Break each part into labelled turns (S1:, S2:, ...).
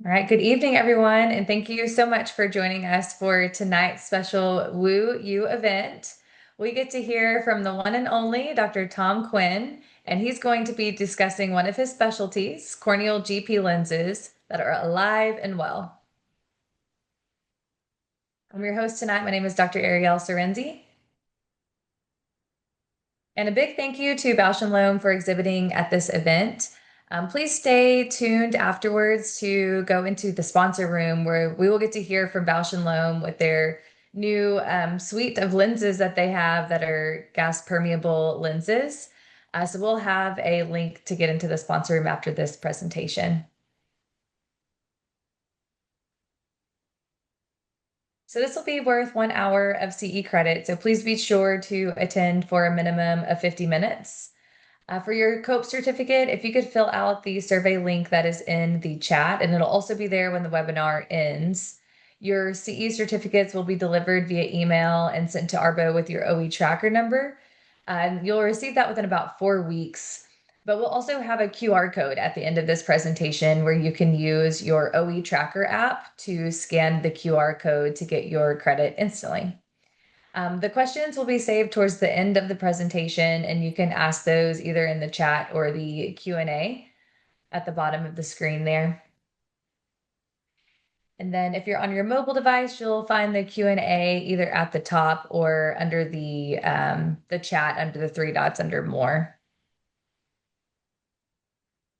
S1: All right, good evening, everyone, and thank you so much for joining us for tonight's special Woo You event. We get to hear from the one and only Dr. Tom Quinn, and he's going to be discussing one of his specialties, corneal GP lenses that are alive and well. I'm your host tonight. My name is Dr. Ariel Sorenzi. And a big thank you to Bausch& Lomb for exhibiting at this event. Please stay tuned afterwards to go into the sponsor room where we will get to hear from Bausch& Lomb with their new suite of lenses that they have that are gas permeable lenses. So we'll have a link to get into the sponsor room after this presentation. So this will be worth 1 hour of CE credit. So please be sure to attend for a minimum of 50 minutes. For your COPE certificate, if you could fill out the survey link that is in the chat, and it'll also be there when the webinar ends. Your CE certificates will be delivered via email and sent to ARBO with your OE tracker number. And you'll receive that within about 4 weeks. But we'll also have a QR code at the end of this presentation where you can use your OE tracker app to scan the QR code to get your credit instantly. The questions will be saved towards the end of the presentation, and you can ask those either in the chat or the Q&A at the bottom of the screen there. And then if you're on your mobile device, you'll find the Q&A either at the top or under the chat under the three dots under More.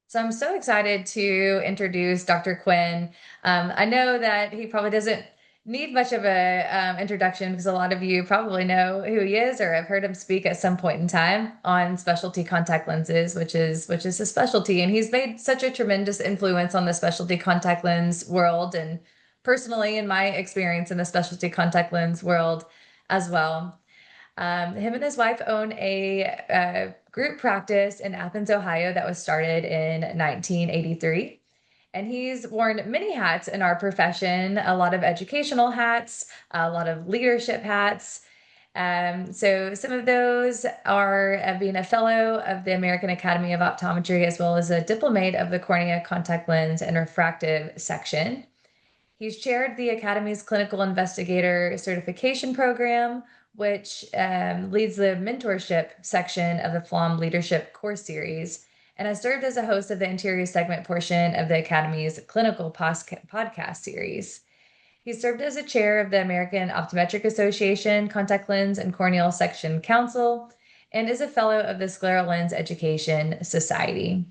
S1: So I'm so excited to introduce Dr. Quinn. I know that he probably doesn't need much of a introduction because a lot of you probably know who he is or have heard him speak at some point in time on specialty contact lenses, which is his specialty. And he's made such a tremendous influence on the specialty contact lens world and personally in my experience in the specialty contact lens world as well. Him and his wife own a group practice in Athens, Ohio, that was started in 1983. And he's worn many hats in our profession, a lot of educational hats, a lot of leadership hats. So some of those are being a fellow of the American Academy of Optometry, as well as a diplomate of the cornea contact lens and refractive section. He's chaired the Academy's Clinical Investigator Certification Program, which leads the mentorship section of the FLOM Leadership Course Series, and has served as a host of the interior segment portion of the Academy's Clinical Podcast Series. He served as a chair of the American Optometric Association Contact Lens and Corneal Section Council, and is a fellow of the Scleral Lens Education Society.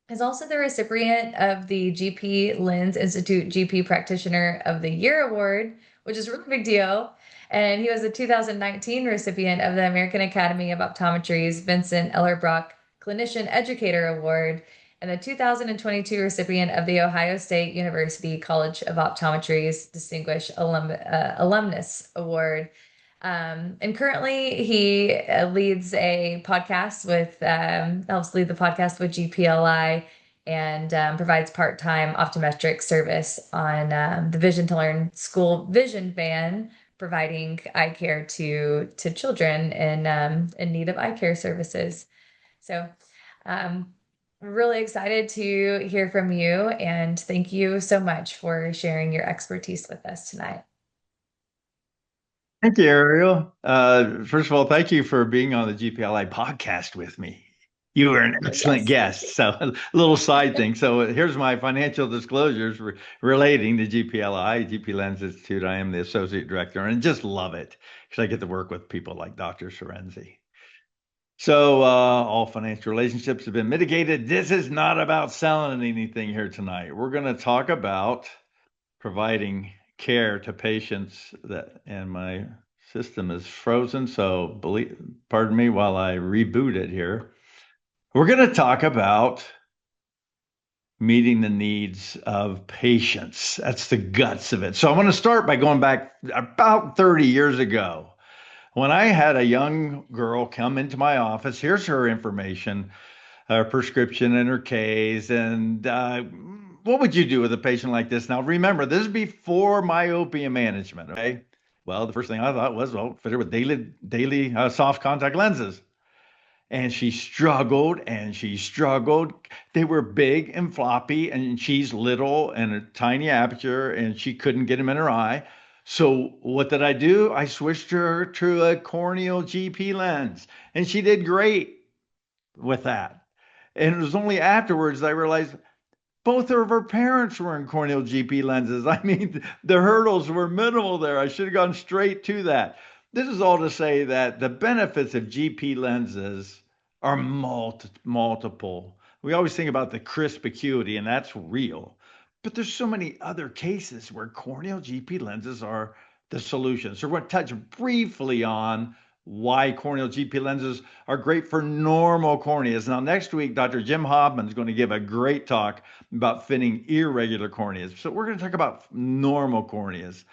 S1: Is also the recipient of the GP Lens Institute GP Practitioner of the Year Award, which is a really big deal. And he was the 2019 recipient of the American Academy of Optometry's Vincent Ellerbrock Clinician Educator Award and the 2022 recipient of the Ohio State University College of Optometry's Distinguished Alumnus Award. And currently, he leads a podcast helps lead the podcast with GPLI and provides part-time optometric service on the Vision to Learn School Vision Van, providing eye care to children in need of eye care services. So, we're really excited to hear from you, and thank you so much for sharing your expertise with us tonight.
S2: Thank you, Ariel. First of all, thank you for being on the GPLI podcast with me. You were an excellent
S1: Yes.
S2: guest. So, a little side thing. So, here's my financial disclosures relating to GPLI, GP Lens Institute. I am the associate director and just love it because I get to work with people like Dr. Sorenzi. So, all financial relationships have been mitigated. This is not about selling anything here tonight. We're going to talk about providing care to patients and my system is frozen, so pardon me while I reboot it here. We're going to talk about meeting the needs of patients. That's the guts of it. So I want to start by going back about 30 years ago when I had a young girl come into my office. Here's her information, her prescription and her case, and what would you do with a patient like this? Now, remember, this is before myopia management, okay? Well, the first thing I thought was, well, fit her with daily soft contact lenses. and she struggled and she struggled. They were big and floppy, and she's little and a tiny aperture, and she couldn't get them in her eye. So what did I do? I switched her to a corneal GP lens, and she did great with that. And it was only afterwards I realized both of her parents were in corneal GP lenses. I mean, the hurdles were minimal there. I should have gone straight to that. This is all to say that the benefits of GP lenses are multiple. We always think about the crisp acuity, and that's real. But there's so many other cases where corneal GP lenses are the solution. So we're going to touch briefly on why corneal GP lenses are great for normal corneas. Now, next week, Dr. Jim Hobman is going to give a great talk about fitting irregular corneas. So we're going to talk about normal corneas.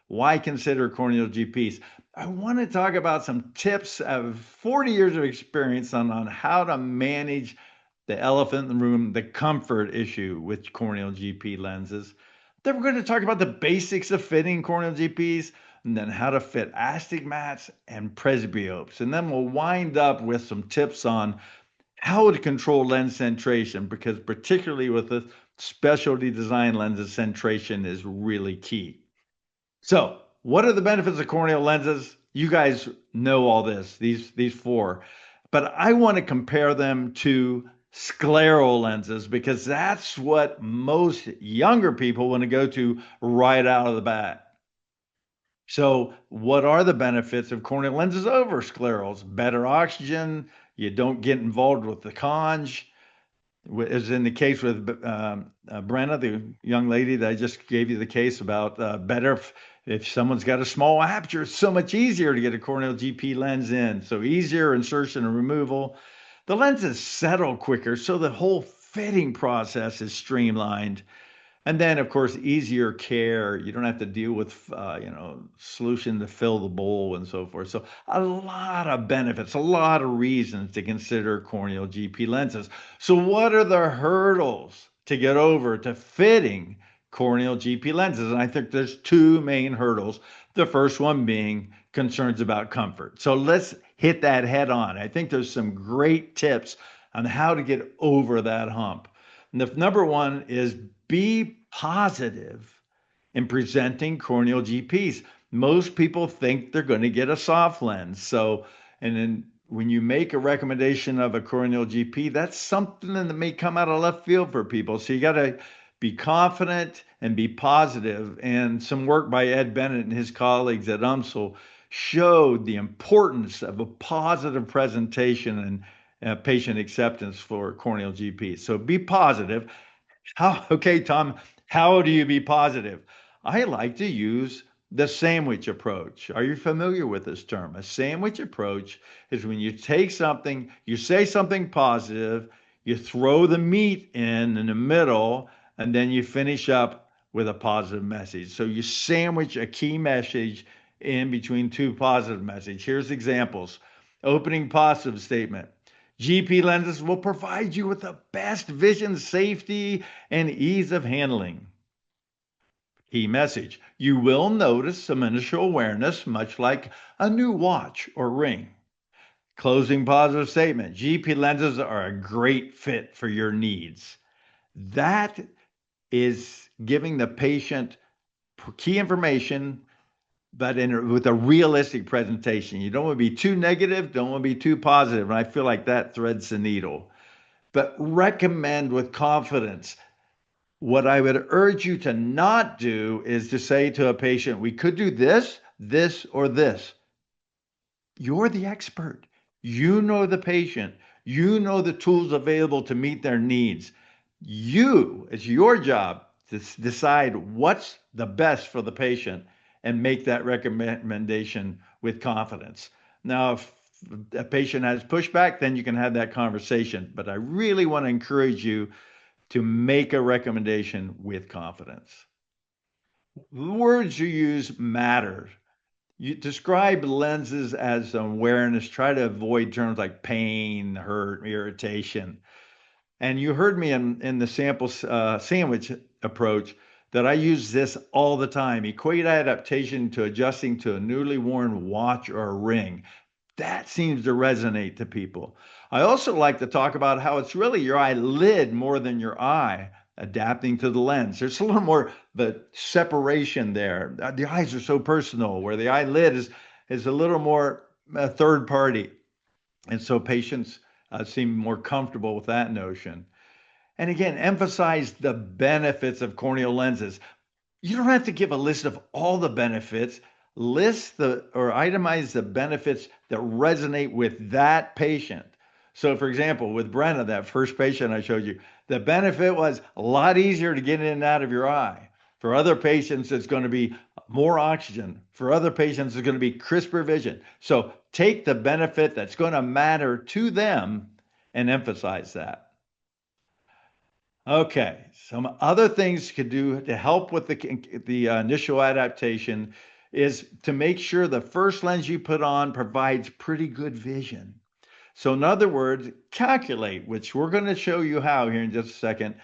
S2: Why consider corneal GPs? I want to talk about some tips of 40 years of experience on how to manage the elephant in the room, the comfort issue with corneal GP lenses. Then we're going to talk about the basics of fitting corneal GPs, and then how to fit astigmats and presbyopes. And then we'll wind up with some tips on how to control lens centration, because particularly with the specialty design lenses, centration is really key. So, what are the benefits of corneal lenses? You guys know all this, these four, but I want to compare them to scleral lenses because that's what most younger people want to go to right out of the bat. So, what are the benefits of corneal lenses over sclerals? Better oxygen. You don't get involved with the conj, as in the case with Brenna, the young lady that I just gave you the case about. Better if someone's got a small aperture, it's so much easier to get a corneal GP lens in. So easier insertion and removal. The lenses settle quicker, so the whole fitting process is streamlined. And then, of course, easier care. You don't have to deal with, solution to fill the bowl and so forth. So a lot of benefits, a lot of reasons to consider corneal GP lenses. So what are the hurdles to get over to fitting corneal GP lenses? And I think there's two main hurdles. The first one being concerns about comfort. So let's hit that head on. I think there's some great tips on how to get over that hump. And the number one is be positive in presenting corneal GPs. Most people think they're going to get a soft lens. So, and then when you make a recommendation of a corneal GP, that's something that may come out of left field for people. So you got to be confident and be positive. And some work by Ed Bennett and his colleagues at UMSL showed the importance of a positive presentation and patient acceptance for corneal GPs. So be positive. Okay, Tom, how do you be positive? I like to use the sandwich approach. Are you familiar with this term? A sandwich approach is when you take something, you say something positive, you throw the meat in the middle, and then you finish up with a positive message. So you sandwich a key message in between two positive messages. Here's examples. Opening positive statement. GP lenses will provide you with the best vision safety and ease of handling. Key message. You will notice some initial awareness, much like a new watch or ring. Closing positive statement. GP lenses are a great fit for your needs. That is giving the patient key information, but with a realistic presentation. You don't want to be too negative, don't want to be too positive. And I feel like that threads the needle. But recommend with confidence. What I would urge you to not do is to say to a patient, we could do this, this, or this. You're the expert. You know the patient. You know the tools available to meet their needs. It's your job to decide what's the best for the patient and make that recommendation with confidence. Now, if a patient has pushback, then you can have that conversation. But I really want to encourage you to make a recommendation with confidence. The words you use matter. You describe lenses as awareness. Try to avoid terms like pain, hurt, irritation. And you heard me in the sample sandwich approach that I use this all the time. Equate adaptation to adjusting to a newly worn watch or a ring. That seems to resonate to people. I also like to talk about how it's really your eyelid more than your eye adapting to the lens. There's a little more the separation there. The eyes are so personal, where the eyelid is a little more third party, and so patients seem more comfortable with that notion. And again, emphasize the benefits of corneal lenses. You don't have to give a list of all the benefits. List the or itemize the benefits that resonate with that patient. So, for example, with Brenna, that first patient I showed you, the benefit was a lot easier to get in and out of your eye. For other patients, it's going to be more oxygen. For other patients, it's going to be crisper vision. So, take the benefit that's going to matter to them and emphasize that. Okay, some other things you could do to help with the initial adaptation is to make sure the first lens you put on provides pretty good vision. So in other words, calculate, which we're going to show you how here in just a second,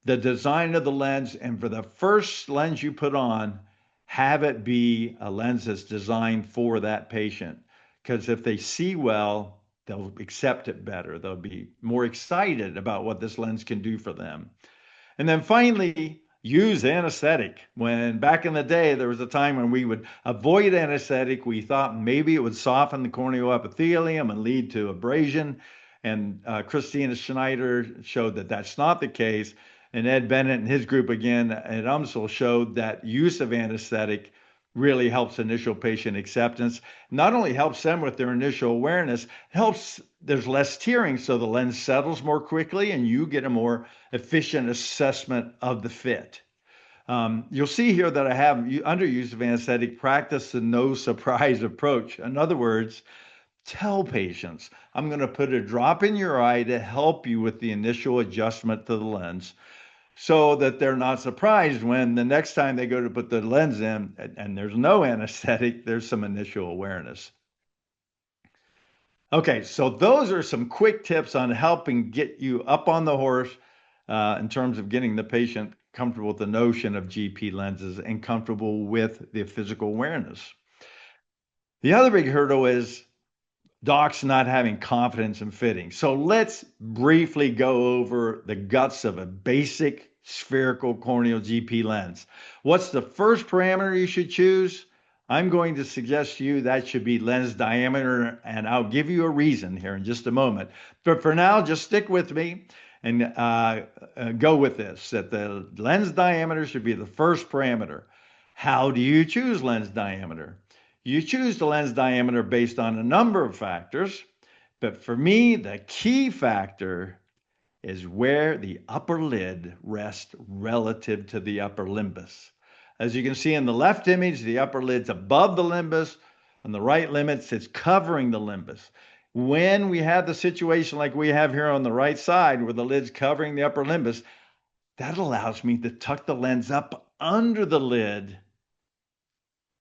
S2: the design of the lens, and for the first lens you put on, have it be a lens that's designed for that patient. Because if they see well, they'll accept it better. They'll be more excited about what this lens can do for them. And then finally, use anesthetic. When back in the day, there was a time when we would avoid anesthetic. We thought maybe it would soften the corneal epithelium and lead to abrasion. And Christina Schneider showed that that's not the case. And Ed Bennett and his group again at UMSL showed that use of anesthetic really helps initial patient acceptance. Not only helps them with their initial awareness, helps there's less tearing, so the lens settles more quickly and you get a more efficient assessment of the fit. You'll see here that I have underuse of anesthetic, practice the no surprise approach. In other words, tell patients, I'm going to put a drop in your eye to help you with the initial adjustment to the lens so that they're not surprised when the next time they go to put the lens in and there's no anesthetic, there's some initial awareness. Okay, so those are some quick tips on helping get you up on the horse in terms of getting the patient comfortable with the notion of GP lenses and comfortable with the physical awareness. The other big hurdle is docs not having confidence in fitting. So let's briefly go over the guts of a basic spherical corneal GP lens. What's the first parameter you should choose? I'm going to suggest to you that should be lens diameter, and I'll give you a reason here in just a moment. But for now, just stick with me and go with this, that the lens diameter should be the first parameter. How do you choose lens diameter? You choose the lens diameter based on a number of factors, but for me, the key factor is where the upper lid rests relative to the upper limbus. As you can see in the left image, the upper lid's above the limbus. On the right limits, it's covering the limbus. When we have the situation like we have here on the right side, where the lid's covering the upper limbus, that allows me to tuck the lens up under the lid.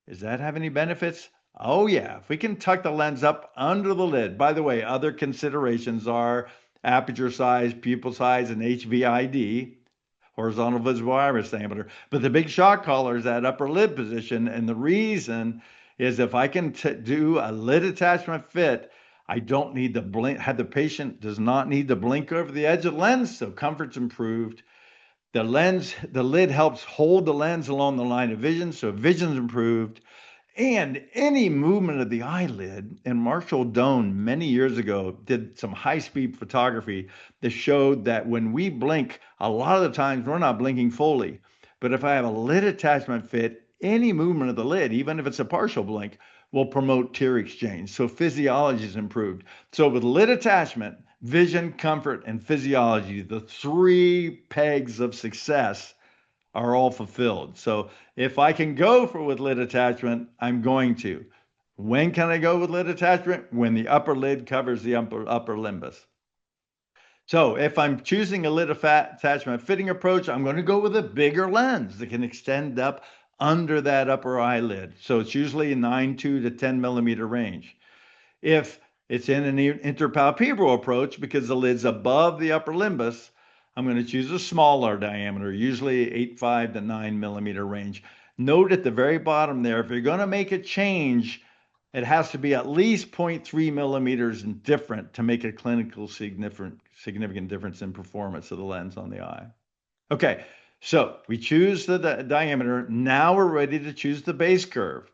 S2: Does that have any benefits? Oh, yeah. If we can tuck the lens up under the lid. By the way, other considerations are aperture size, pupil size, and HVID, horizontal visible iris diameter. But the big shot caller is that upper lid position. And the reason is if I can do a lid attachment fit, I don't need to blink. The patient does not need to blink over the edge of the lens, so comfort's improved. The lid helps hold the lens along the line of vision, so vision's improved. And any movement of the eyelid, and Marshall Doan many years ago did some high-speed photography that showed that when we blink, a lot of the times we're not blinking fully. But if I have a lid attachment fit, any movement of the lid, even if it's a partial blink, will promote tear exchange. So physiology is improved. So with lid attachment, vision, comfort, and physiology, the three pegs of success are all fulfilled. So if I can go for with lid attachment, I'm going to. When can I go with lid attachment? When the upper lid covers the upper limbus. So if I'm choosing a lid attachment fitting approach, I'm going to go with a bigger lens that can extend up under that upper eyelid. So it's usually a 9.2 to 10 millimeter range. If it's in an interpalpebral approach, because the lid's above the upper limbus, I'm going to choose a smaller diameter, usually 8.5 to 9 millimeter range. Note at the very bottom there, if you're going to make a change, It has to be at least zero point 0.3 millimeters different to make a clinical significant difference in performance of the lens on the eye. Okay, so we choose the diameter. Now we're ready to choose the base curve.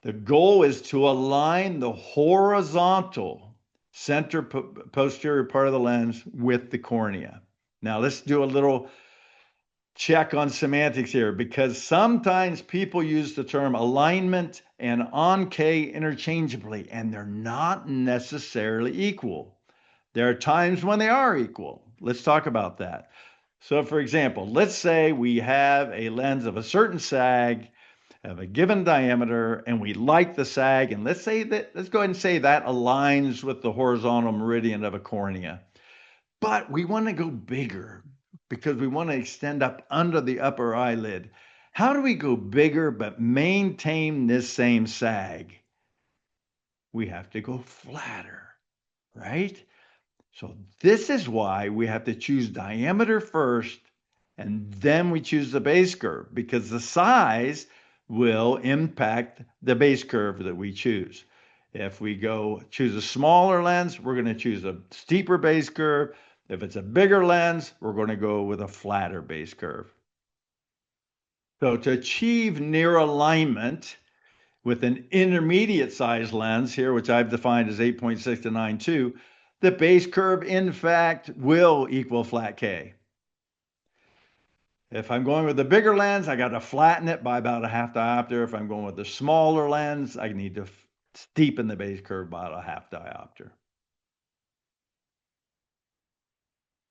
S2: The goal is to align the horizontal center posterior part of the lens with the cornea. Now let's do a little check on semantics here because sometimes people use the term alignment and encay interchangeably, and they're not necessarily equal. There are times when they are equal. Let's talk about that. So, for example, let's say we have a lens of a certain sag of a given diameter and we like the sag, and let's go ahead and say that aligns with the horizontal meridian of a cornea. But we want to go bigger because we want to extend up under the upper eyelid. How do we go bigger but maintain this same sag? We have to go flatter, right? So this is why we have to choose diameter first and then we choose the base curve because the size will impact the base curve that we choose. If we go choose a smaller lens, we're going to choose a steeper base curve. If it's a bigger lens, we're going to go with a flatter base curve. So to achieve near alignment with an intermediate size lens here, which I've defined as 8.6 to 9.2, the base curve in fact will equal flat K. If I'm going with a bigger lens, I got to flatten it by about a half diopter. If I'm going with a smaller lens, I need to steepen the base curve by a half diopter.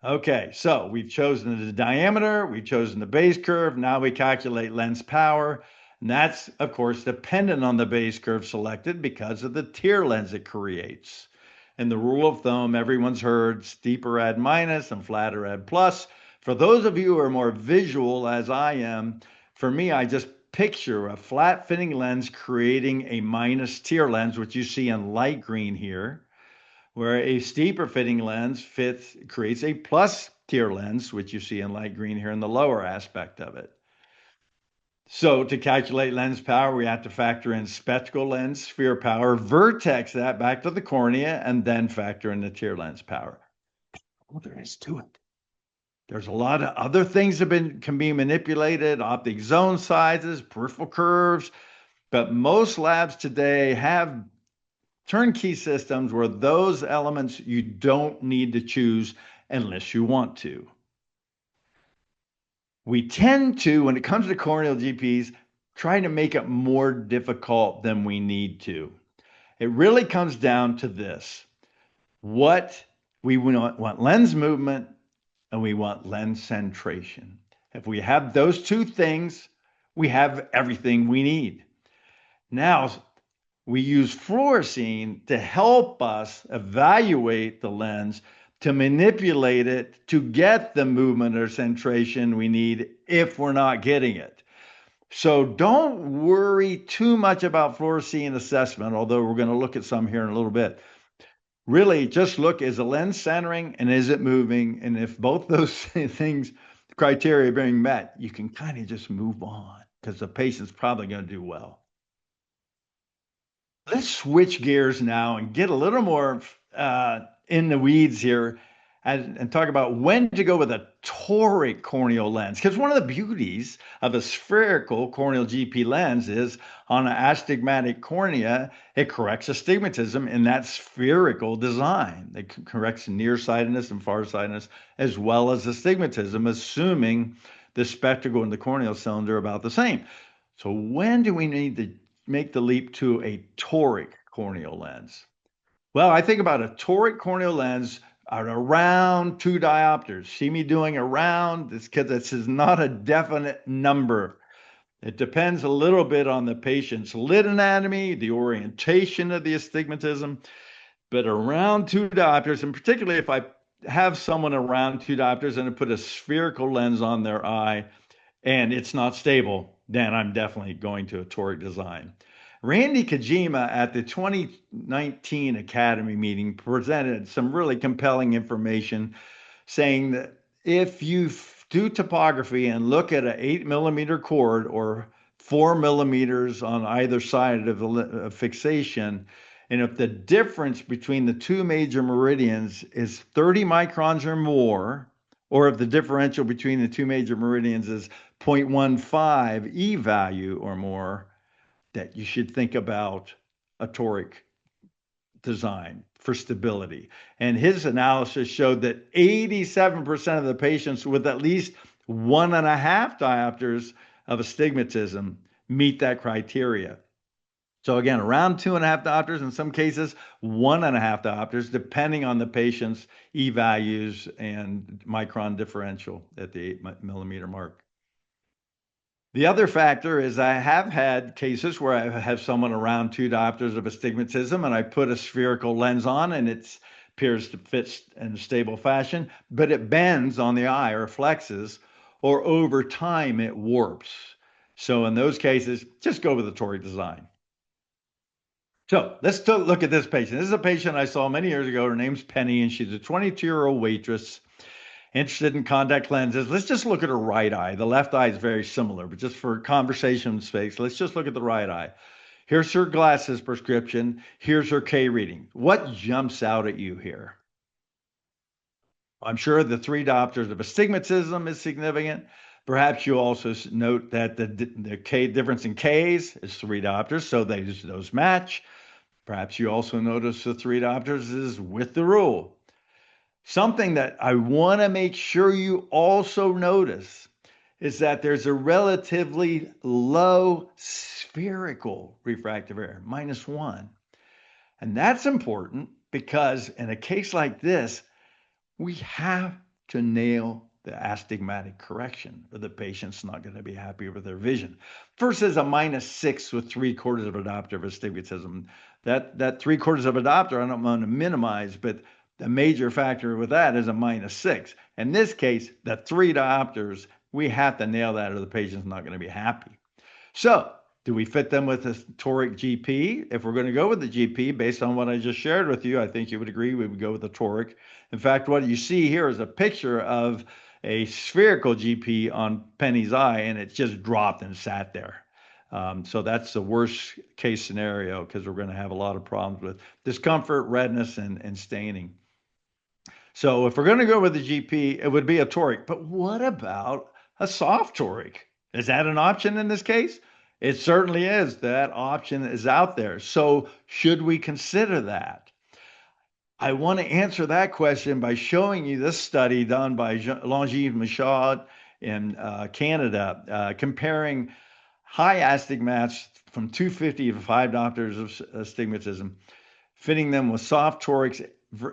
S2: Okay, so we've chosen the diameter, we've chosen the base curve, now we calculate lens power, and that's, of course, dependent on the base curve selected because of the tear lens it creates. And the rule of thumb, everyone's heard, steeper add minus and flatter add plus. For those of you who are more visual, as I am, for me, I just picture a flat fitting lens creating a minus tear lens, which you see in light green here, where a steeper fitting lens creates a plus tear lens, which you see in light green here in the lower aspect of it. So to calculate lens power, we have to factor in spectacle lens, sphere power, vertex that back to the cornea, and then factor in the tear lens power. Well, there is to it. There's a lot of other things that can be manipulated, optic zone sizes, peripheral curves, but most labs today have turnkey systems where those elements you don't need to choose unless you want to. We tend to, when it comes to corneal GPs, try to make it more difficult than we need to. It really comes down to this. What we want lens movement and we want lens centration. If we have those two things, we have everything we need. Now, we use fluorescein to help us evaluate the lens, to manipulate it, to get the movement or centration we need if we're not getting it. So don't worry too much about fluorescein assessment, although we're going to look at some here in a little bit. Really, just look, is the lens centering and is it moving? And if both those things, criteria are being met, you can kind of just move on because the patient's probably going to do well. Let's switch gears now and get a little more in the weeds here and talk about when to go with a toric corneal lens. Because one of the beauties of a spherical corneal GP lens is on an astigmatic cornea, it corrects astigmatism in that spherical design. It corrects nearsightedness and farsightedness as well as astigmatism, assuming the spectacle and the corneal cylinder are about the same. So when do we need to make the leap to a toric corneal lens? Well, I think about a toric corneal lens at around 2 diopters. See me doing around? It's because this is not a definite number. It depends a little bit on the patient's lid anatomy, the orientation of the astigmatism, but around 2 diopters, and particularly if I have someone around 2 diopters and I put a spherical lens on their eye and it's not stable, then I'm definitely going to a toric design. Randy Kajima at the 2019 Academy meeting presented some really compelling information saying that if you do topography and look at an 8 millimeter cord or 4 millimeters on either side of the fixation. And if the difference between the two major meridians is 30 microns or more, or if the differential between the two major meridians is 0.15 E value or more, that you should think about a toric design for stability. And his analysis showed that 87% of the patients with at least 1.5 diopters of astigmatism meet that criteria. So again, around 2.5 diopters, in some cases, 1.5 diopters, depending on the patient's E values and micron differential at the 8 millimeter mark. The other factor is I have had cases where I have someone around 2 diopters of astigmatism and I put a spherical lens on and it appears to fit in a stable fashion, but it bends on the eye or flexes, or over time it warps. So in those cases, just go with the toric design. So let's look at this patient. This is a patient I saw many years ago. Her name's Penny, and she's a 22-year-old waitress interested in contact lenses. Let's just look at her right eye. The left eye is very similar, but just for conversation space, let's just look at the right eye. Here's her glasses prescription. Here's her K reading. What jumps out at you here? I'm sure the 3 diopters of astigmatism is significant. Perhaps you also note that the K difference in Ks is 3 diopters, so those match. Perhaps you also notice the 3 diopters is with the rule. Something that I want to make sure you also notice is that there's a relatively low spherical refractive error, -1. And that's important because in a case like this, we have to nail the astigmatic correction, or the patient's not going to be happy with their vision. Versus a -6 with 3/4 of a diopter of astigmatism. That 3/4 of a diopter, I don't want to minimize, but the major factor with that is a -6. In this case, the 3 diopters, we have to nail that or the patient's not going to be happy. So, do we fit them with a toric GP? If we're going to go with the GP, based on what I just shared with you, I think you would agree we would go with the toric. In fact, what you see here is a picture of a spherical GP on Penny's eye, and it just dropped and sat there. So that's the worst case scenario because we're going to have a lot of problems with discomfort, redness, and staining. So if we're going to go with the GP, it would be a toric. But what about a soft toric? Is that an option in this case? It certainly is. That option is out there. So should we consider that? I want to answer that question by showing you this study done by Longive Michaud in Canada, comparing high astigmats from 250 to 5 diopters of astigmatism, fitting them with soft torics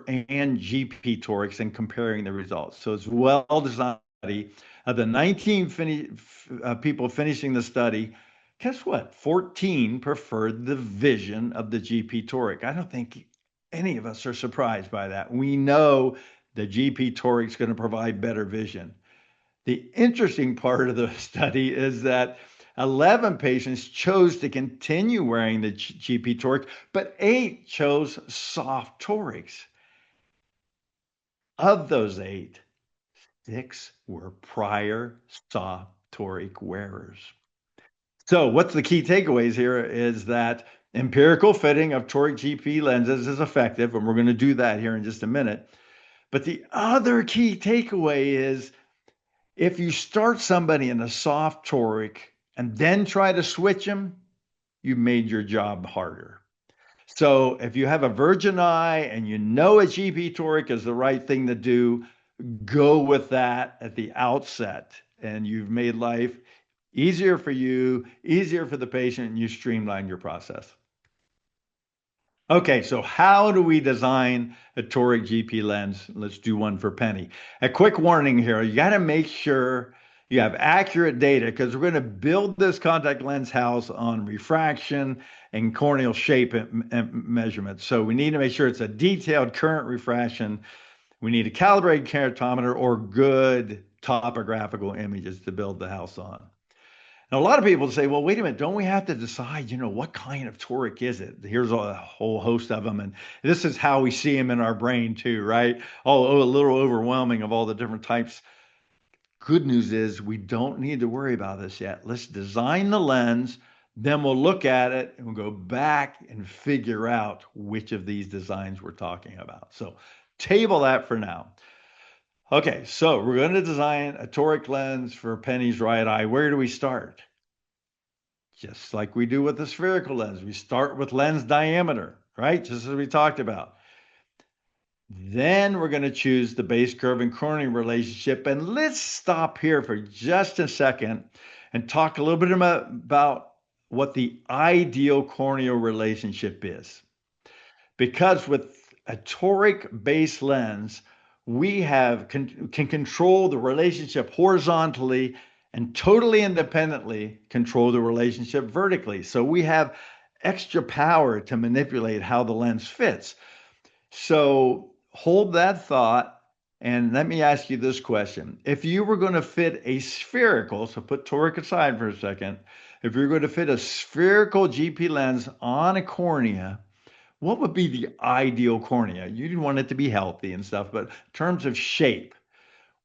S2: and GP torics and comparing the results. So it's well designed study. Of the 19 people finishing the study, guess what? 14 preferred the vision of the GP toric. I don't think any of us are surprised by that. We know the GP toric is going to provide better vision. The interesting part of the study is that 11 patients chose to continue wearing the GP toric, but 8 chose soft torics. Of those 8, 6 were prior soft toric wearers. So what's the key takeaways here is that empirical fitting of toric GP lenses is effective, and we're going to do that here in just a minute. But the other key takeaway is if you start somebody in a soft toric and then try to switch them, you made your job harder. So if you have a virgin eye and you know a GP toric is the right thing to do, go with that at the outset. And you've made life easier for you, easier for the patient, and you streamline your process. Okay, so how do we design a toric GP lens? Let's do one for Penny. A quick warning here, you got to make sure you have accurate data because we're going to build this contact lens house on refraction and corneal shape and measurement. So we need to make sure it's a detailed current refraction. We need a calibrated keratometer or good topographical images to build the house on. Now, a lot of people say, well, wait a minute, don't we have to decide, what kind of toric is it? Here's a whole host of them. And this is how we see them in our brain too, right? Oh, a little overwhelming of all the different types. Good news is we don't need to worry about this yet. Let's design the lens, then we'll look at it and we'll go back and figure out which of these designs we're talking about. So table that for now. Okay, so we're going to design a toric lens for Penny's right eye. Where do we start? Just like we do with the spherical lens, we start with lens diameter, right? Just as we talked about. Then we're going to choose the base curve and cornea relationship. And let's stop here for just a second and talk a little bit about what the ideal corneal relationship is. Because with a toric base lens, we can control the relationship horizontally and totally independently control the relationship vertically. So we have extra power to manipulate how the lens fits. So hold that thought and let me ask you this question. If you were going to fit a spherical, so put toric aside for a second, if you're going to fit a spherical GP lens on a cornea, what would be the ideal cornea? You want it to be healthy and stuff, but in terms of shape,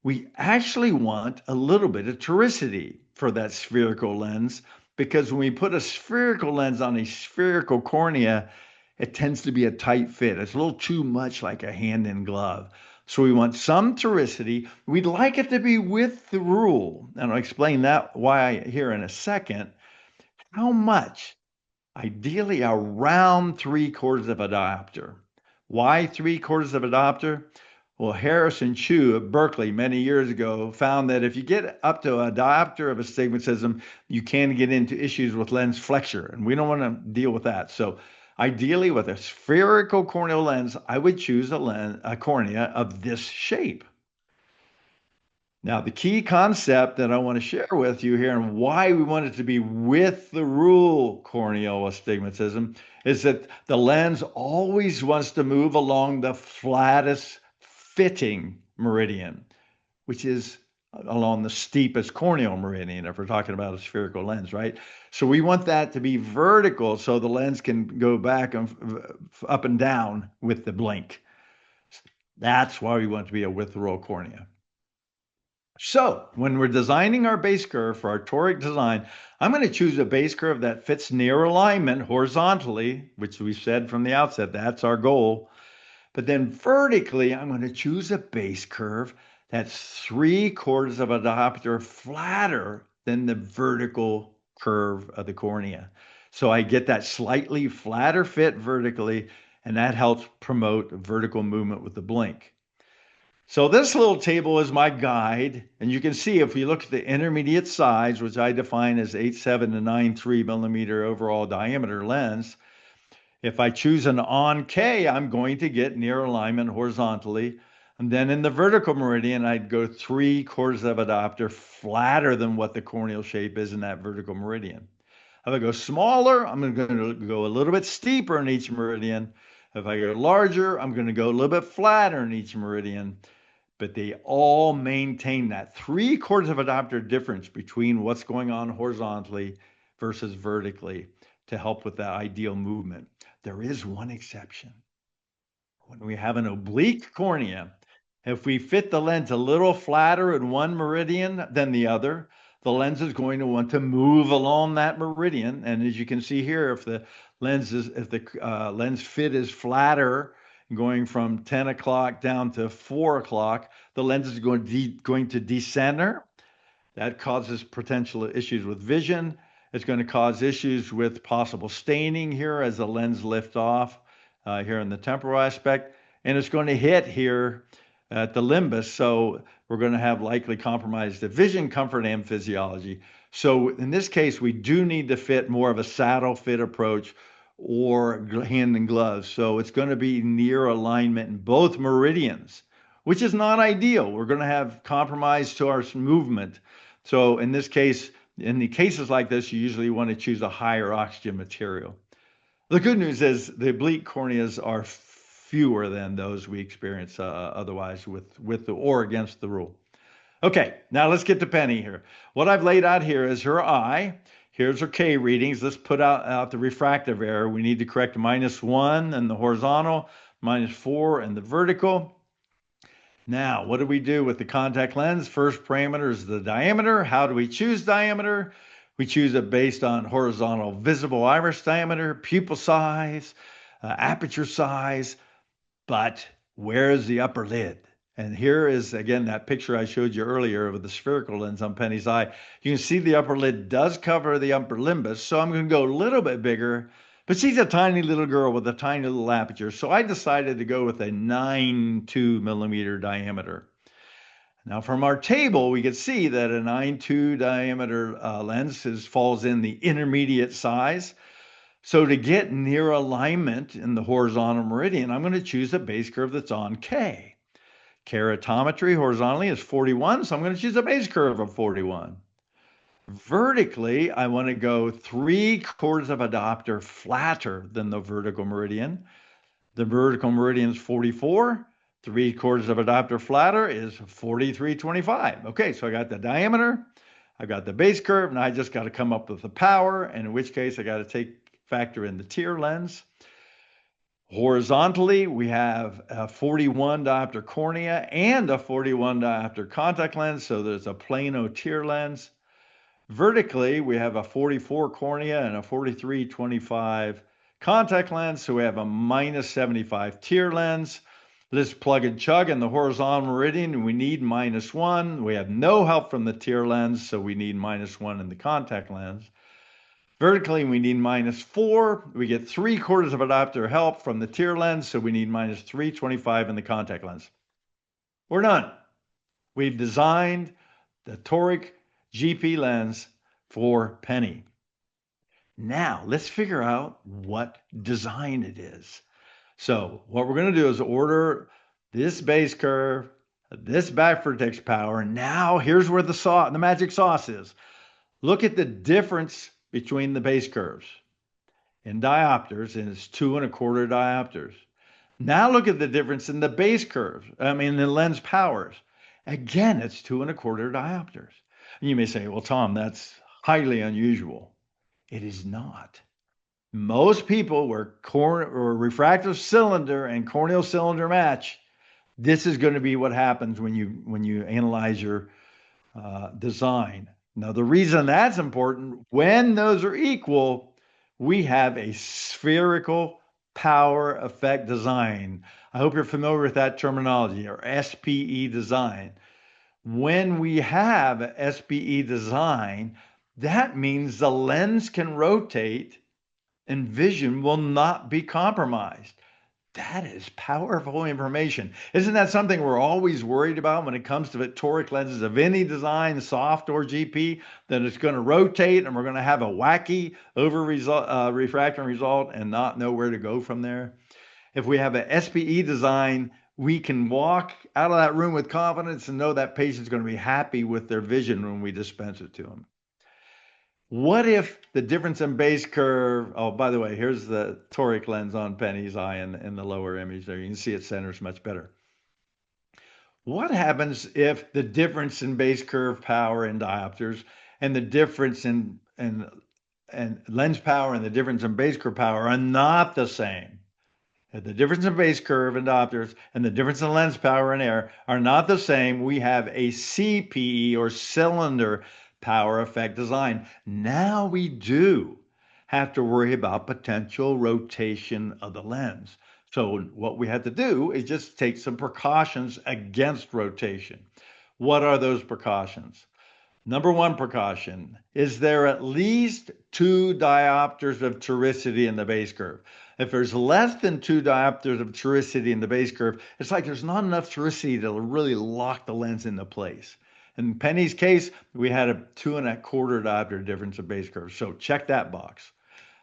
S2: we actually want a little bit of toricity for that spherical lens because when we put a spherical lens on a spherical cornea, it tends to be a tight fit. It's a little too much like a hand in glove. So we want some toricity. We'd like it to be with the rule. And I'll explain that why here in a second. How much? Ideally around 3/4 of a diopter. Why 3/4 of a diopter? Well, Harrison Chu of Berkeley many years ago found that if you get up to a diopter of astigmatism, you can get into issues with lens flexure, and we don't want to deal with that. So ideally with a spherical corneal lens, I would choose a cornea of this shape. Now, the key concept that I want to share with you here and why we want it to be with the rule corneal astigmatism is that the lens always wants to move along the flattest fitting meridian, which is along the steepest corneal meridian if we're talking about a spherical lens, right? So we want that to be vertical so the lens can go back and up and down with the blink. That's why we want it to be a with the rule cornea. So when we're designing our base curve for our toric design, I'm going to choose a base curve that fits near alignment horizontally, which we said from the outset, that's our goal. But then vertically, I'm going to choose a base curve that's 3/4 of a diopter flatter than the vertical curve of the cornea. So I get that slightly flatter fit vertically, and that helps promote vertical movement with the blink. So this little table is my guide, and you can see if we look at the intermediate size, which I define as 8.7 to 9.3 millimeter overall diameter lens, if I choose an on K, I'm going to get near alignment horizontally. And then in the vertical meridian, I'd go 3/4 of a diopter flatter than what the corneal shape is in that vertical meridian. If I go smaller, I'm going to go a little bit steeper in each meridian. If I go larger, I'm going to go a little bit flatter in each meridian, but they all maintain that 3/4 of a diopter difference between what's going on horizontally versus vertically to help with that ideal movement. There is one exception. When we have an oblique cornea, if we fit the lens a little flatter in one meridian than the other, the lens is going to want to move along that meridian. And as you can see here, if the lens fit is flatter, going from 10 o'clock down to 4 o'clock, the lens is going to decenter. That causes potential issues with vision. It's going to cause issues with possible staining here as the lens lifts off here in the temporal aspect. And it's going to hit here at the limbus. So we're going to have likely compromised the vision, comfort, and physiology. So in this case, we do need to fit more of a saddle fit approach or hand and gloves. So it's going to be near alignment in both meridians, which is not ideal. We're going to have compromise to our movement. So in this case, in the cases like this, you usually want to choose a higher oxygen material. The good news is the oblique corneas are fewer than those we experience otherwise with the or against the rule. Okay, now let's get to Penny here. What I've laid out here is her eye. Here's her K readings. Let's put out the refractive error. We need to correct -1 in the horizontal, -4 in the vertical. Now, what do we do with the contact lens? First parameter is the diameter. How do we choose diameter? We choose it based on horizontal visible iris diameter, pupil size, aperture size, but where is the upper lid? And here is, again, that picture I showed you earlier with the spherical lens on Penny's eye. You can see the upper lid does cover the upper limbus, so I'm going to go a little bit bigger, but she's a tiny little girl with a tiny little aperture, so I decided to go with a 9.2 millimeter diameter. Now, from our table, we can see that a 9.2 diameter lens falls in the intermediate size. So to get near alignment in the horizontal meridian, I'm going to choose a base curve that's on K. Keratometry horizontally is 41, so I'm going to choose a base curve of 41. Vertically, I want to go 3/4 of a diopter flatter than the vertical meridian. The vertical meridian is 44. 3/4 of a diopter flatter is 43.25. Okay, so I got the diameter, I've got the base curve, and I just got to come up with the power, and in which case I got to factor in the tear lens. Horizontally, we have a 41 diopter cornea and a 41 diopter contact lens, so there's a plano tear lens. Vertically, we have a 44 cornea and a 43.25 contact lens, so we have a -75 tear lens. Let's plug and chug in the horizontal meridian. We need -1. We have no help from the tear lens, so we need -1 in the contact lens. Vertically, we need -4. We get 3/4 of a diopter help from the tear lens, so we need -3.25 in the contact lens. We're done. We've designed the Toric GP lens for Penny. Now, let's figure out what design it is. So what we're going to do is order this base curve, this back vertex power. Now, here's where the magic sauce is. Look at the difference between the base curves in diopters, and it's 2.25 diopters. Now look at the difference in the base curves, the lens powers. Again, it's 2.25 diopters. And you may say, well, Tom, that's highly unusual. It is not. Most people where refractive cylinder and corneal cylinder match, this is going to be what happens when you analyze your design. Now, the reason that's important, when those are equal, we have a spherical power effect design. I hope you're familiar with that terminology, or SPE design. When we have SPE design, that means the lens can rotate and vision will not be compromised. That is powerful information. Isn't that something we're always worried about when it comes to toric lenses of any design, soft or GP, that it's going to rotate and we're going to have a wacky refraction result and not know where to go from there? If we have an SPE design, we can walk out of that room with confidence and know that patient's going to be happy with their vision when we dispense it to them. What if the difference in base curve, oh, by the way, here's the toric lens on Penny's eye in the lower image there. You can see it centers much better. What happens if the difference in base curve power in diopters and the difference in lens power and the difference in base curve power are not the same? If the difference in base curve in diopters and the difference in lens power in air are not the same, we have a CPE, or cylinder power effect design. Now we do have to worry about potential rotation of the lens. So what we have to do is just take some precautions against rotation. What are those precautions? Number one precaution, is there at least 2 diopters of toricity in the base curve? If there's less than 2 diopters of toricity in the base curve, it's like there's not enough toricity to really lock the lens into place. In Penny's case, we had a 2.25 diopter difference of base curve. So check that box.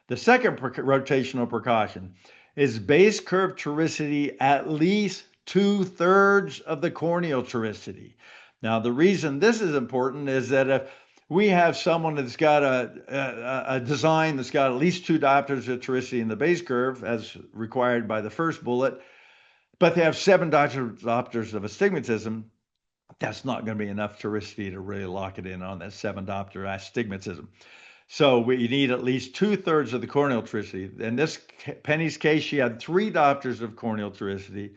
S2: The second rotational precaution is base curve toricity at least 2/3 of the corneal toricity. Now, the reason this is important is that if we have someone that's got a design that's got at least 2 diopters of toricity in the base curve, as required by the first bullet, but they have 7 diopters of astigmatism, that's not going to be enough toricity to really lock it in on that 7 diopter astigmatism. So we need at least 2/3 of the corneal toricity. In this Penny's case, she had 3 diopters of corneal toricity,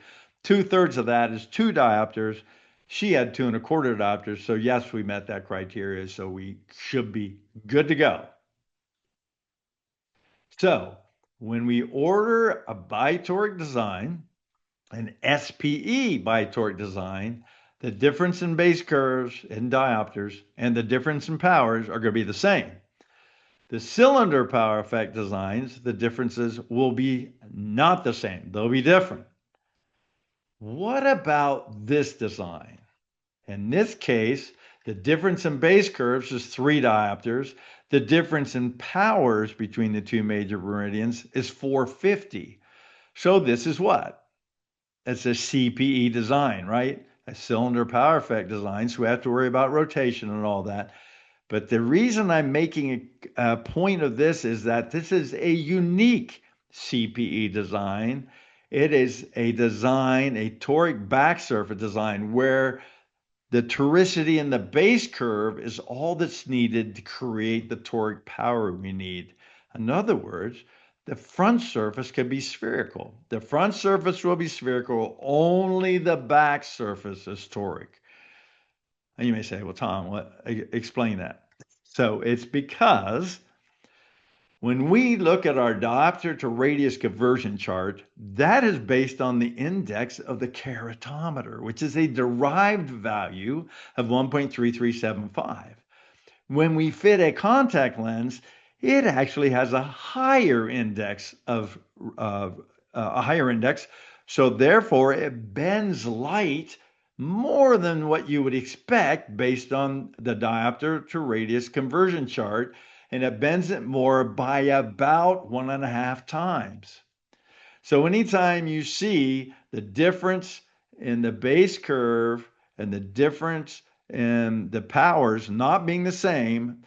S2: 2/3 of that is 2 diopters. She had 2 1/4 diopters. So yes, we met that criteria. So we should be good to go. So when we order a bitoric design, an SPE bitoric design, the difference in base curves and diopters and the difference in powers are going to be the same. The cylinder power effect designs, the differences will be not the same. They'll be different. What about this design? In this case, the difference in base curves is 3 diopters. The difference in powers between the two major meridians is 450. So this is what? It's a CPE design, right? A cylinder power effect design. So we have to worry about rotation and all that. But the reason I'm making a point of this is that this is a unique CPE design. It is a design, a toric back surface design, where the toricity in the base curve is all that's needed to create the toric power we need. In other words, the front surface can be spherical. The front surface will be spherical, only the back surface is toric. And you may say, well, Tom, explain that. So it's because when we look at our diopter to radius conversion chart, that is based on the index of the keratometer, which is a derived value of 1.3375. When we fit a contact lens, it actually has a higher index a higher index. So therefore, it bends light more than what you would expect based on the diopter to radius conversion chart, and it bends it more by about 1.5 times. So anytime you see the difference in the base curve and the difference in the powers not being the same,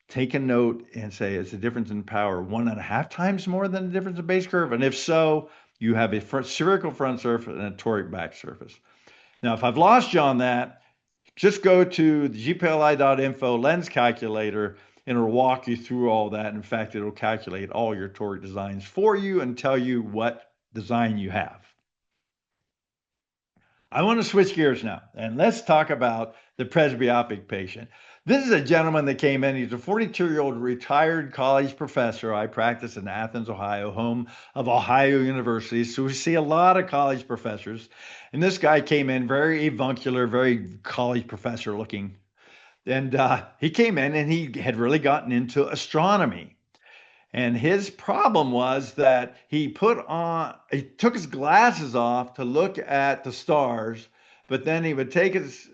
S2: take a note and say, is the difference in power 1.5 times more than the difference in base curve? And if so, you have a spherical front surface and a toric back surface. Now, if I've lost you on that, just go to the gpli.info lens calculator and it'll walk you through all that. In fact, it'll calculate all your toric designs for you and tell you what design you have. I want to switch gears now and let's talk about the presbyopic patient. This is a gentleman that came in. He's a 42-year-old retired college professor. I practice in Athens, Ohio, home of Ohio University. So we see a lot of college professors. And this guy came in very avuncular, very college professor looking. And he came in and he had really gotten into astronomy. And his problem was that he took his glasses off to look at the stars, but then he would take his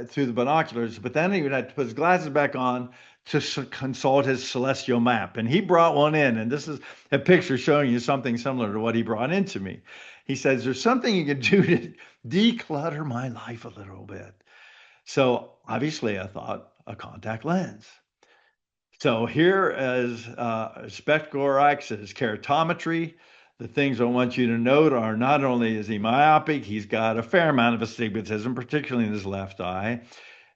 S2: through the binoculars, but then he would have to put his glasses back on to consult his celestial map. And he brought one in, and this is a picture showing you something similar to what he brought into me. He says, there's something you can do to declutter my life a little bit. So obviously I thought a contact lens. So here is spectacle X is keratometry. The things I want you to note are not only is he myopic, he's got a fair amount of astigmatism, particularly in his left eye.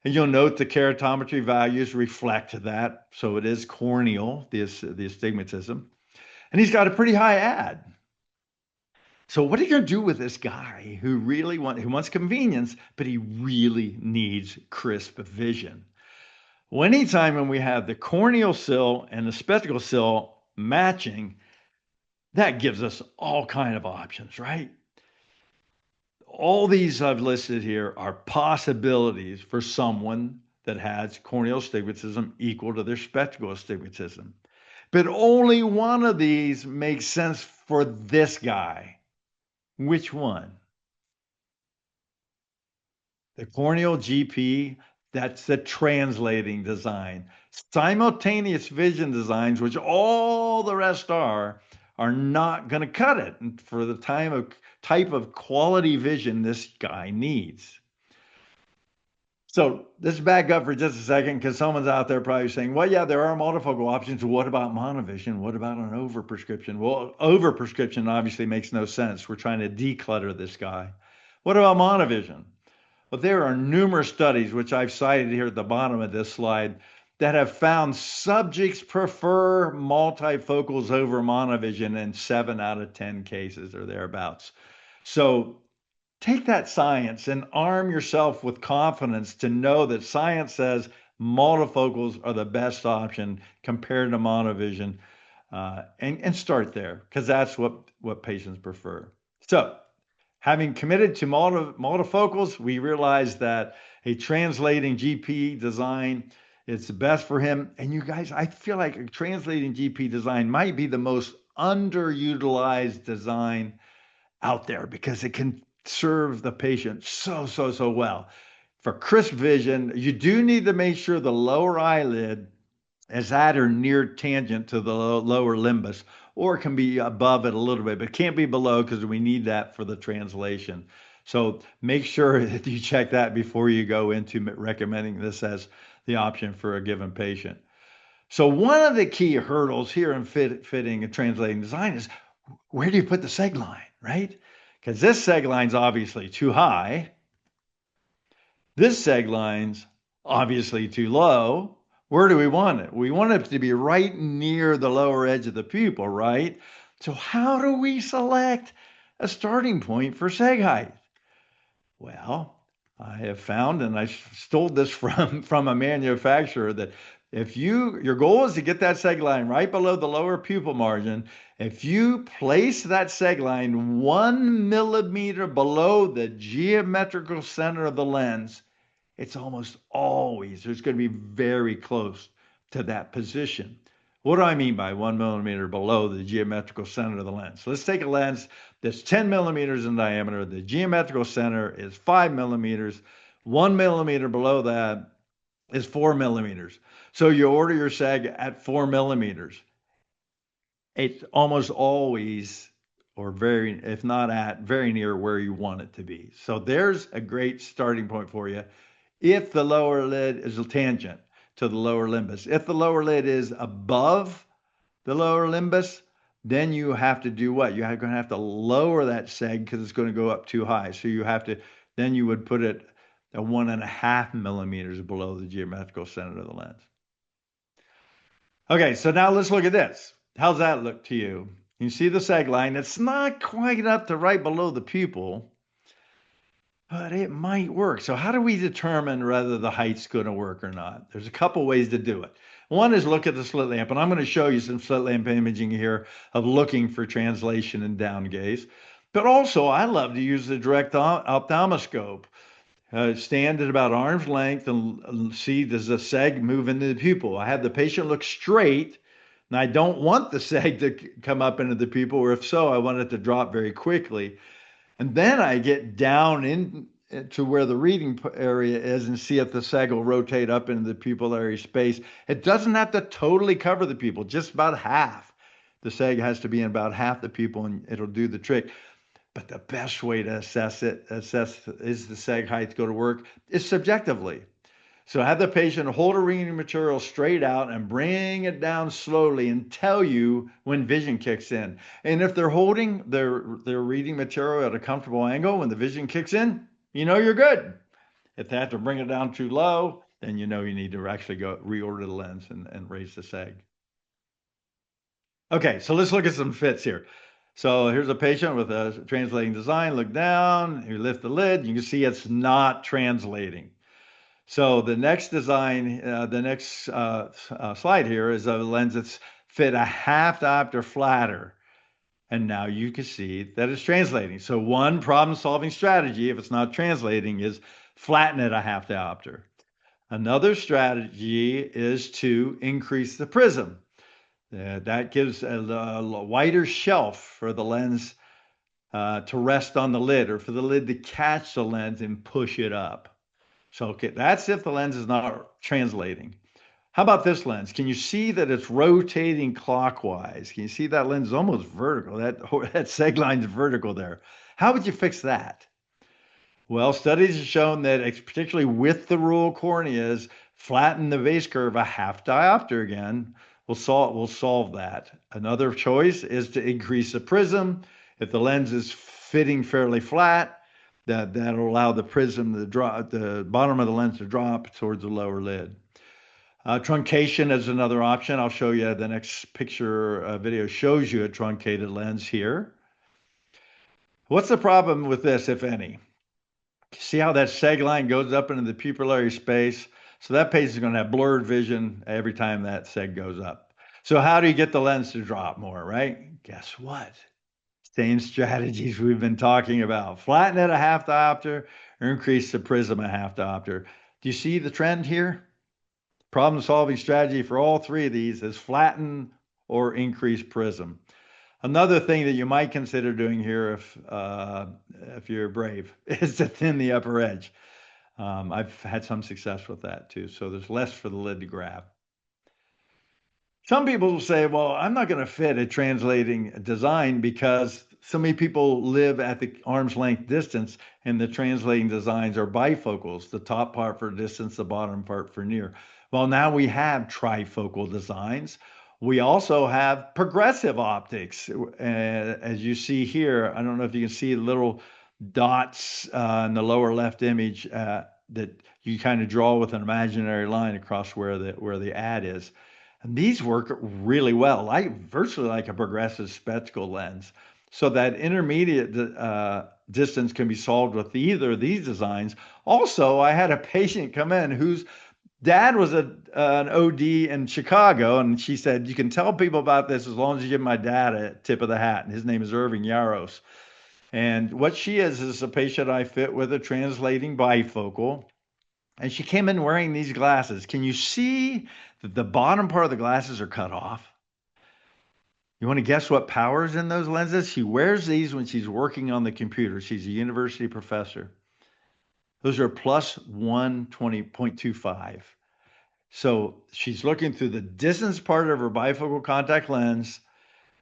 S2: And you'll note the keratometry values reflect that. So it is corneal, the astigmatism. And he's got a pretty high ad. So what are you going to do with this guy who wants convenience, but he really needs crisp vision? Well, anytime when we have the corneal sill and the spectacle sill matching, that gives us all kind of options, right? All these I've listed here are possibilities for someone that has corneal astigmatism equal to their spectacle astigmatism. But only one of these makes sense for this guy. Which one? The Corneal GP, that's the translating design. Simultaneous vision designs, which all the rest are not going to cut it for the type of quality vision this guy needs. So let's back up for just a second because someone's out there probably saying, well, yeah, there are multifocal options. What about monovision? What about an overprescription? Well, overprescription obviously makes no sense. We're trying to declutter this guy. What about monovision? But there are numerous studies, which I've cited here at the bottom of this slide, that have found subjects prefer multifocals over monovision in 7 out of 10 cases or thereabouts. So take that science and arm yourself with confidence to know that science says multifocals are the best option compared to monovision, and start there because that's what patients prefer. So, having committed to multifocals, we realized that a translating GP design is the best for him. And you guys, I feel like a translating GP design might be the most underutilized design out there because it can serve the patient so well. For crisp vision, you do need to make sure the lower eyelid is at or near tangent to the lower limbus, or it can be above it a little bit, but it can't be below because we need that for the translation. So make sure that you check that before you go into recommending this as the option for a given patient. So one of the key hurdles here in fitting and translating design is where do you put the seg line, right? Because this seg line's obviously too high. This seg line's obviously too low. Where do we want it? We want it to be right near the lower edge of the pupil, right? So how do we select a starting point for seg height? Well, I have found, and I stole this from a manufacturer, that if your goal is to get that seg line right below the lower pupil margin, if you place that seg line 1 millimeter below the geometrical center of the lens, it's almost always, it's going to be very close to that position. What do I mean by 1 millimeter below the geometrical center of the lens? So let's take a lens that's 10 millimeters in diameter. The geometrical center is 5 millimeters. 1 millimeter below that is 4 millimeters. So you order your seg at 4 millimeters. It's almost always, or very, if not at, very near where you want it to be. So there's a great starting point for you if the lower lid is a tangent to the lower limbus. If the lower lid is above the lower limbus, then you have to do what? You're going to have to lower that seg because it's going to go up too high. So you have to, then you would put it at 1.5 millimeters below the geometrical center of the lens. Okay, so now let's look at this. How's that look to you? You see the seg line. It's not quite up to right below the pupil, but it might work. So how do we determine whether the height's going to work or not? There's a couple ways to do it. One is look at the slit lamp, and I'm going to show you some slit lamp imaging here of looking for translation and down gaze. But also, I love to use the direct ophthalmoscope. Stand at about arm's length and see does the seg move into the pupil. I have the patient look straight, and I don't want the seg to come up into the pupil, or if so, I want it to drop very quickly. And then I get down in to where the reading area is and see if the seg will rotate up into the pupillary space. It doesn't have to totally cover the pupil, just about half. The seg has to be in about half the pupil and it'll do the trick. But the best way to assess is the seg height go to work, is subjectively. So have the patient hold a reading material straight out and bring it down slowly and tell you when vision kicks in. And if they're holding their reading material at a comfortable angle when the vision kicks in, you know you're good. If they have to bring it down too low, then you know you need to actually go reorder the lens and raise the seg. Okay, so let's look at some fits here. So here's a patient with a translating design. Look down, you lift the lid, you can see it's not translating. So the next design, the next slide here is a lens that's fit a half diopter flatter. And now you can see that it's translating. So one problem-solving strategy, if it's not translating, is flatten it a half diopter. Another strategy is to increase the prism. That gives a wider shelf for the lens to rest on the lid, or for the lid to catch the lens and push it up. So, okay, that's if the lens is not translating. How about this lens? Can you see that it's rotating clockwise? Can you see that lens is almost vertical? That seg line's vertical there. How would you fix that? Well, studies have shown that, particularly with the rule corneas, flatten the base curve a half diopter again. We'll solve that. Another choice is to increase the prism. If the lens is fitting fairly flat, that'll allow the prism to drop, the bottom of the lens to drop towards the lower lid. Truncation is another option. I'll show you the next picture video shows you a truncated lens here. What's the problem with this, if any? See how that seg line goes up into the pupillary space? So that patient's going to have blurred vision every time that seg goes up. So how do you get the lens to drop more, right? Guess what? Same strategies we've been talking about. Flatten it a half diopter or increase the prism a half diopter. Do you see the trend here? Problem solving strategy for all three of these is flatten or increase prism. Another thing that you might consider doing here, if you're brave, is to thin the upper edge. I've had some success with that too. So there's less for the lid to grab. Some people will say, well, I'm not going to fit a translating design because so many people live at the arm's length distance and the translating designs are bifocals, the top part for distance, the bottom part for near. Well, now we have trifocal designs. We also have progressive optics. As you see here, I don't know if you can see the little dots in the lower left image that you kind of draw with an imaginary line across where the ad is. And these work really well, virtually like a progressive spectacle lens. So that intermediate distance can be solved with either of these designs. Also, I had a patient come in whose dad was an OD in Chicago, and she said, you can tell people about this as long as you give my dad a tip of the hat. And his name is Irving Yaros. And what she is a patient I fit with a translating bifocal. And she came in wearing these glasses. Can you see that the bottom part of the glasses are cut off? You want to guess what power's in those lenses? She wears these when she's working on the computer. She's a university professor. Those are plus 120.25. So she's looking through the distance part of her bifocal contact lens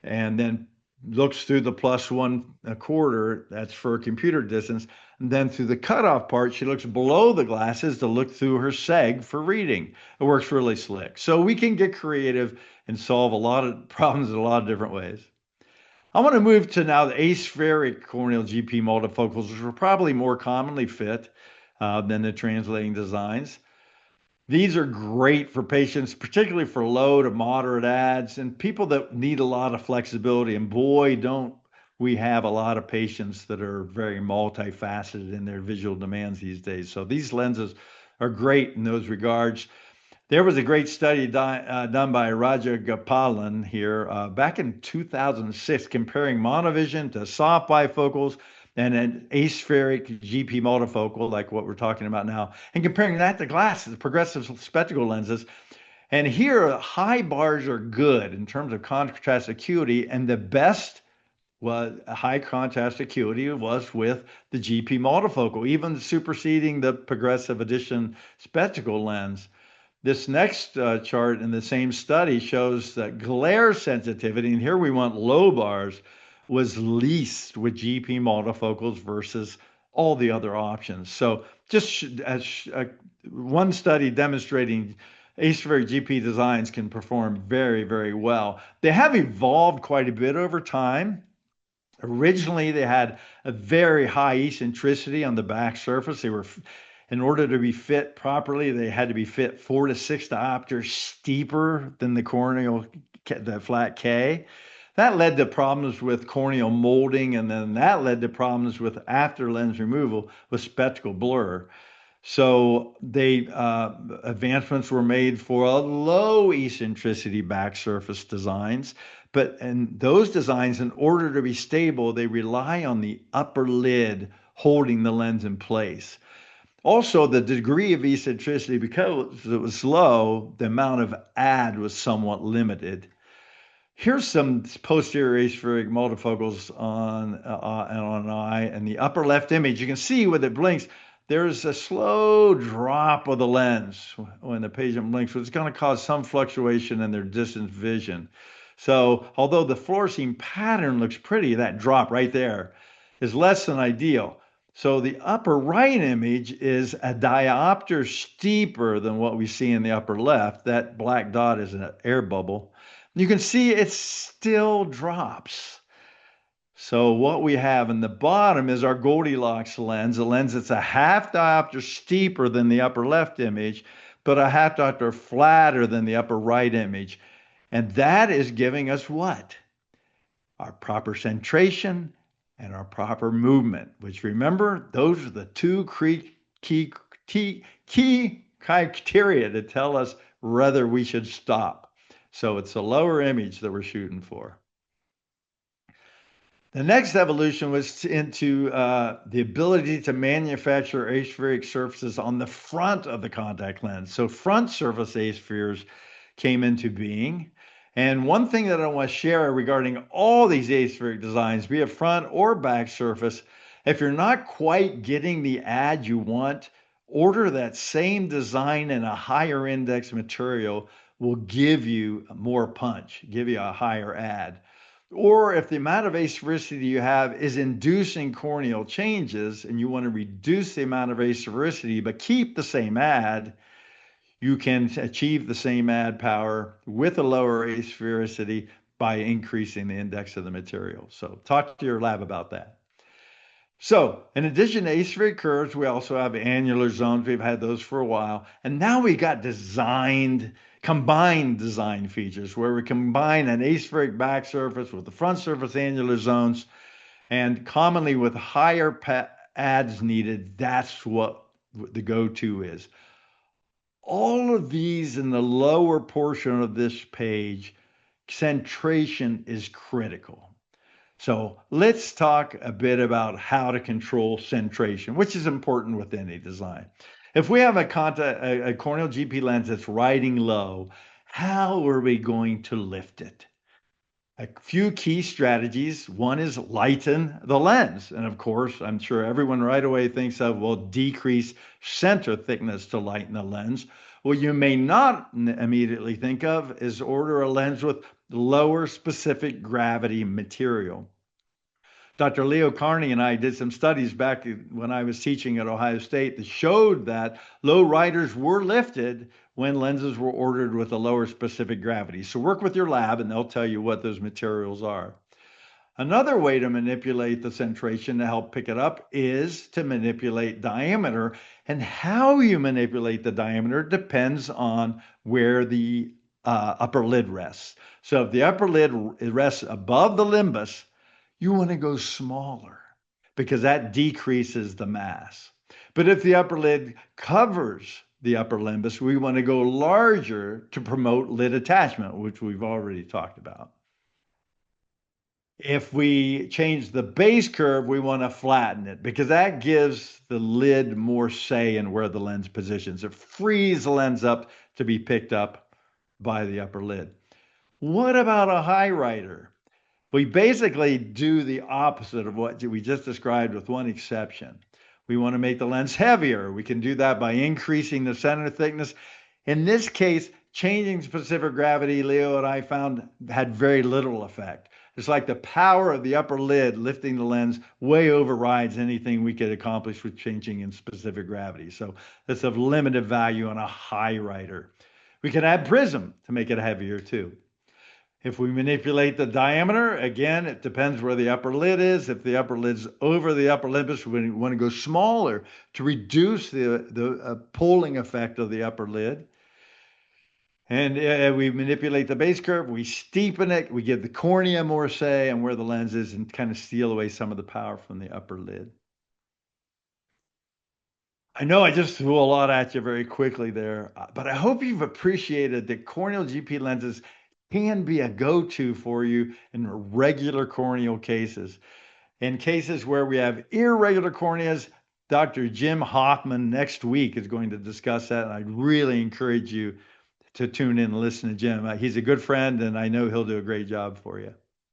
S2: and then looks through the plus 1/4, that's for computer distance. And then through the cutoff part, she looks below the glasses to look through her seg for reading. It works really slick. So we can get creative and solve a lot of problems in a lot of different ways. I want to move to now the aspheric corneal GP multifocals, which are probably more commonly fit than the translating designs. These are great for patients, particularly for low to moderate ads and people that need a lot of flexibility. And boy, don't we have a lot of patients that are very multifaceted in their visual demands these days. So these lenses are great in those regards. There was a great study done by Raja Gopalan here back in 2006 comparing monovision to soft bifocals and an aspheric GP multifocal, like what we're talking about now, and comparing that to glasses, progressive spectacle lenses. And here, high bars are good in terms of contrast acuity, and the best was high contrast acuity was with the GP multifocal, even superseding the progressive edition spectacle lens. This next chart in the same study shows that glare sensitivity, and here we want low bars, was least with GP multifocals versus all the other options. So just as one study demonstrating aspheric GP designs can perform very, very well. They have evolved quite a bit over time. Originally, they had a very high eccentricity on the back surface. In order to be fit properly, they had to be fit 4 to 6 diopters steeper than the corneal, the flat K. That led to problems with corneal molding, and then that led to problems with after lens removal with spectacle blur. So advancements were made for a low eccentricity back surface designs, but in those designs, in order to be stable, they rely on the upper lid holding the lens in place. Also, the degree of eccentricity, because it was low, the amount of ad was somewhat limited. Here's some posterior aspheric multifocals on an eye. In the upper left image, you can see when it blinks, there's a slow drop of the lens when the patient blinks, which is going to cause some fluctuation in their distance vision. So although the fluorescein pattern looks pretty, that drop right there is less than ideal. So the upper right image is a diopter steeper than what we see in the upper left. That black dot is an air bubble. You can see it still drops. So what we have in the bottom is our Goldilocks lens, a lens that's a half diopter steeper than the upper left image, but a half diopter flatter than the upper right image. And that is giving us what? Our proper centration and our proper movement, which remember, those are the two key, key criteria to tell us whether we should stop. So it's the lower image that we're shooting for. The next evolution was into the ability to manufacture aspheric surfaces on the front of the contact lens. So front surface aspheres came into being. And one thing that I want to share regarding all these aspheric designs, be it front or back surface, if you're not quite getting the ad you want, order that same design in a higher index material will give you more punch, give you a higher ad. Or if the amount of asphericity you have is inducing corneal changes and you want to reduce the amount of asphericity but keep the same ad, you can achieve the same ad power with a lower asphericity by increasing the index of the material. So talk to your lab about that. So in addition to aspheric curves, we also have annular zones. We've had those for a while. And now we got combined design features where we combine an aspheric back surface with the front surface annular zones, and commonly with higher ads needed, that's what the go-to is. All of these in the lower portion of this page, centration is critical. So let's talk a bit about how to control centration, which is important with any design. If we have a corneal GP lens that's riding low, how are we going to lift it? A few key strategies. One is lighten the lens. And of course, I'm sure everyone right away thinks of, well, decrease center thickness to lighten the lens. What you may not immediately think of is order a lens with lower specific gravity material. Dr. Leo Carney and I did some studies back when I was teaching at Ohio State that showed that low riders were lifted when lenses were ordered with a lower specific gravity. So work with your lab and they'll tell you what those materials are. Another way to manipulate the centration to help pick it up is to manipulate diameter. And how you manipulate the diameter depends on where the upper lid rests. So if the upper lid rests above the limbus, you want to go smaller because that decreases the mass. But if the upper lid covers the upper limbus, we want to go larger to promote lid attachment, which we've already talked about. If we change the base curve, we want to flatten it because that gives the lid more say in where the lens positions. It frees the lens up to be picked up by the upper lid. What about a high rider? We basically do the opposite of what we just described with one exception. We want to make the lens heavier. We can do that by increasing the center thickness. In this case, changing specific gravity, Leo and I found had very little effect. It's like the power of the upper lid lifting the lens way overrides anything we could accomplish with changing in specific gravity. So that's of limited value on a high rider. We can add prism to make it heavier too. If we manipulate the diameter, again, it depends where the upper lid is. If the upper lid's over the upper limbus, we want to go smaller to reduce the pulling effect of the upper lid. And we manipulate the base curve, we steepen it, we give the cornea more say on where the lens is and kind of steal away some of the power from the upper lid. I know I just threw a lot at you very quickly there, but I hope you've appreciated that corneal GP lenses can be a go-to for you in regular corneal cases. In cases where we have irregular corneas, Dr. Jim Hoffman next week is going to discuss that, and I really encourage you to tune in and listen to Jim. He's a good friend, and I know he'll do a great job for you.